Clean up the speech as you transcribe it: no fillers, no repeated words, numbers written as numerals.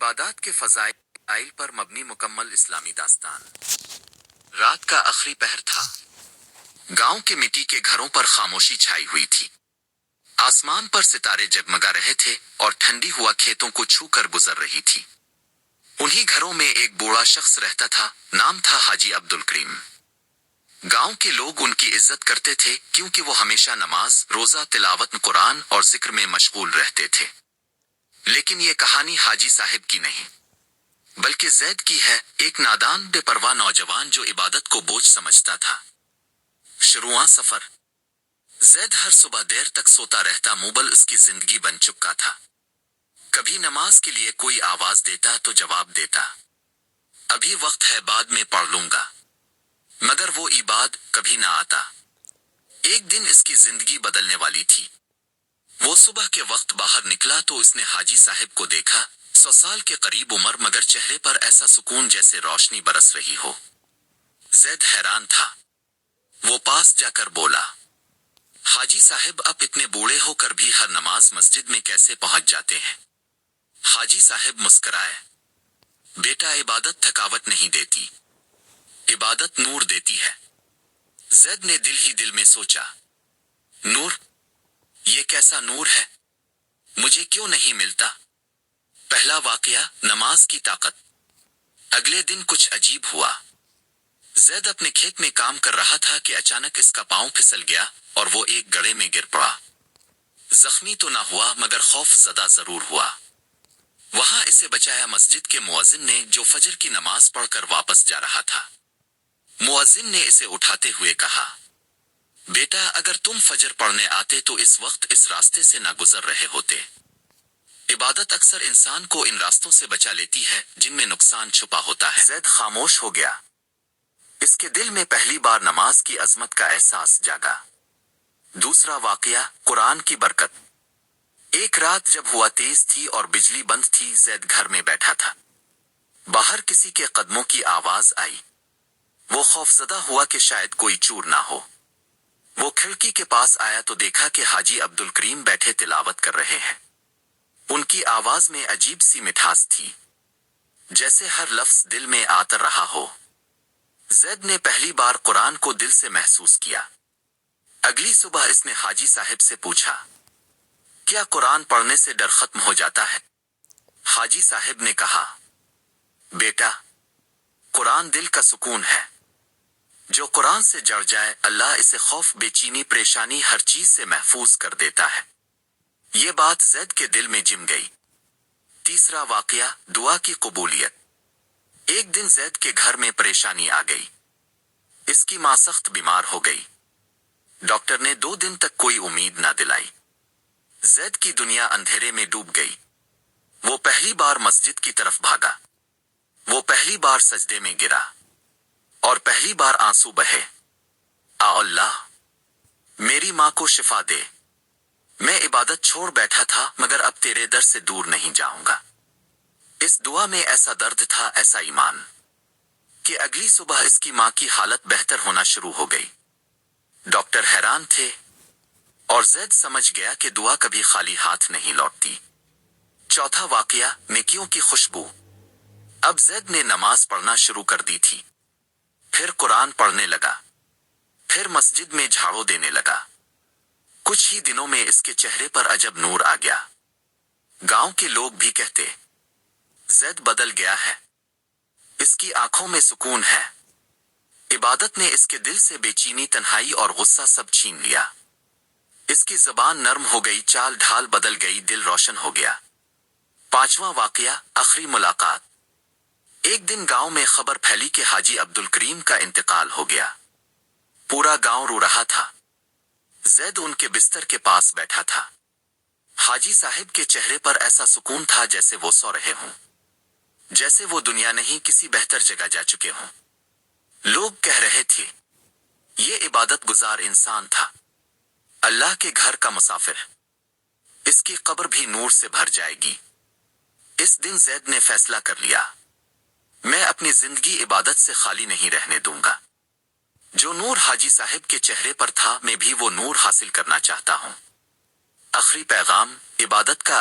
عبادات کے فضائل پر مبنی مکمل اسلامی داستان۔ رات کا آخری پہر تھا۔ گاؤں کے مٹی کے گھروں پر خاموشی چھائی ہوئی تھی۔ آسمان پر ستارے جگمگا رہے تھے اور ٹھنڈی ہوا کھیتوں کو چھو کر گزر رہی تھی۔ انہی گھروں میں ایک بوڑھا شخص رہتا تھا، نام تھا حاجی عبدالکریم۔ گاؤں کے لوگ ان کی عزت کرتے تھے کیونکہ وہ ہمیشہ نماز، روزہ، تلاوت قرآن اور ذکر میں مشغول رہتے تھے۔ لیکن یہ کہانی حاجی صاحب کی نہیں، بلکہ زید کی ہے، ایک نادان بے پرواہ نوجوان جو عبادت کو بوجھ سمجھتا تھا۔ شروع سفر۔ زید ہر صبح دیر تک سوتا رہتا، موبائل اس کی زندگی بن چکا تھا۔ کبھی نماز کے لیے کوئی آواز دیتا تو جواب دیتا، ابھی وقت ہے، بعد میں پڑھ لوں گا، مگر وہ عبادت کبھی نہ آتا۔ ایک دن اس کی زندگی بدلنے والی تھی۔ وہ صبح کے وقت باہر نکلا تو اس نے حاجی صاحب کو دیکھا، 100 سال کے قریب عمر، مگر چہرے پر ایسا سکون جیسے روشنی برس رہی ہو۔ زید حیران تھا۔ وہ پاس جا کر بولا، حاجی صاحب، آپ اتنے بوڑھے ہو کر بھی ہر نماز مسجد میں کیسے پہنچ جاتے ہیں؟ حاجی صاحب مسکرائے، بیٹا، عبادت تھکاوٹ نہیں دیتی، عبادت نور دیتی ہے۔ زید نے دل ہی دل میں سوچا، نور؟ یہ کیسا نور ہے؟ مجھے کیوں نہیں ملتا؟ پہلا واقعہ، نماز کی طاقت۔ اگلے دن کچھ عجیب ہوا۔ زید اپنے کھیت میں کام کر رہا تھا کہ اچانک اس کا پاؤں پھسل گیا اور وہ ایک گڑھے میں گر پڑا۔ زخمی تو نہ ہوا مگر خوف زدہ ضرور ہوا۔ وہاں اسے بچایا مسجد کے مؤذن نے، جو فجر کی نماز پڑھ کر واپس جا رہا تھا۔ مؤذن نے اسے اٹھاتے ہوئے کہا، بیٹا، اگر تم فجر پڑھنے آتے تو اس وقت اس راستے سے نہ گزر رہے ہوتے۔ عبادت اکثر انسان کو ان راستوں سے بچا لیتی ہے جن میں نقصان چھپا ہوتا ہے۔ زید خاموش ہو گیا۔ اس کے دل میں پہلی بار نماز کی عظمت کا احساس جاگا۔ دوسرا واقعہ، قرآن کی برکت۔ ایک رات جب ہوا تیز تھی اور بجلی بند تھی، زید گھر میں بیٹھا تھا۔ باہر کسی کے قدموں کی آواز آئی۔ وہ خوفزدہ ہوا کہ شاید کوئی چور نہ ہو۔ وہ کھڑکی کے پاس آیا تو دیکھا کہ حاجی عبدالکریم بیٹھے تلاوت کر رہے ہیں۔ ان کی آواز میں عجیب سی مٹھاس تھی، جیسے ہر لفظ دل میں آتر رہا ہو۔ زید نے پہلی بار قرآن کو دل سے محسوس کیا۔ اگلی صبح اس نے حاجی صاحب سے پوچھا، کیا قرآن پڑھنے سے ڈر ختم ہو جاتا ہے؟ حاجی صاحب نے کہا، بیٹا، قرآن دل کا سکون ہے۔ جو قرآن سے جڑ جائے، اللہ اسے خوف، بے چینی، پریشانی، ہر چیز سے محفوظ کر دیتا ہے۔ یہ بات زید کے دل میں جم گئی۔ تیسرا واقعہ، دعا کی قبولیت۔ ایک دن زید کے گھر میں پریشانی آ گئی۔ اس کی ماں سخت بیمار ہو گئی۔ ڈاکٹر نے 2 دن تک کوئی امید نہ دلائی۔ زید کی دنیا اندھیرے میں ڈوب گئی۔ وہ پہلی بار مسجد کی طرف بھاگا۔ وہ پہلی بار سجدے میں گرا اور پہلی بار آنسو بہے۔ اللہ، میری ماں کو شفا دے۔ میں عبادت چھوڑ بیٹھا تھا مگر اب تیرے در سے دور نہیں جاؤں گا۔ اس دعا میں ایسا درد تھا، ایسا ایمان، کہ اگلی صبح اس کی ماں کی حالت بہتر ہونا شروع ہو گئی۔ ڈاکٹر حیران تھے اور زید سمجھ گیا کہ دعا کبھی خالی ہاتھ نہیں لوٹتی۔ چوتھا واقعہ، نیکیوں کی خوشبو۔ اب زید نے نماز پڑھنا شروع کر دی تھی۔ پھر قرآن پڑھنے لگا، پھر مسجد میں جھاڑو دینے لگا۔ کچھ ہی دنوں میں اس کے چہرے پر عجب نور آ گیا۔ گاؤں کے لوگ بھی کہتے، زید بدل گیا ہے، اس کی آنکھوں میں سکون ہے۔ عبادت نے اس کے دل سے بے چینی، تنہائی اور غصہ سب چھین لیا۔ اس کی زبان نرم ہو گئی، چال ڈھال بدل گئی، دل روشن ہو گیا۔ پانچواں واقعہ، آخری ملاقات۔ ایک دن گاؤں میں خبر پھیلی کہ حاجی عبدالکریم کا انتقال ہو گیا۔ پورا گاؤں رو رہا تھا۔ زید ان کے بستر کے پاس بیٹھا تھا۔ حاجی صاحب کے چہرے پر ایسا سکون تھا جیسے وہ سو رہے ہوں، جیسے وہ دنیا نہیں کسی بہتر جگہ جا چکے ہوں۔ لوگ کہہ رہے تھے، یہ عبادت گزار انسان تھا، اللہ کے گھر کا مسافر، اس کی قبر بھی نور سے بھر جائے گی۔ اس دن زید نے فیصلہ کر لیا، میں اپنی زندگی عبادت سے خالی نہیں رہنے دوں گا۔ جو نور حاجی صاحب کے چہرے پر تھا، میں بھی وہ نور حاصل کرنا چاہتا ہوں۔ آخری پیغام، عبادت کا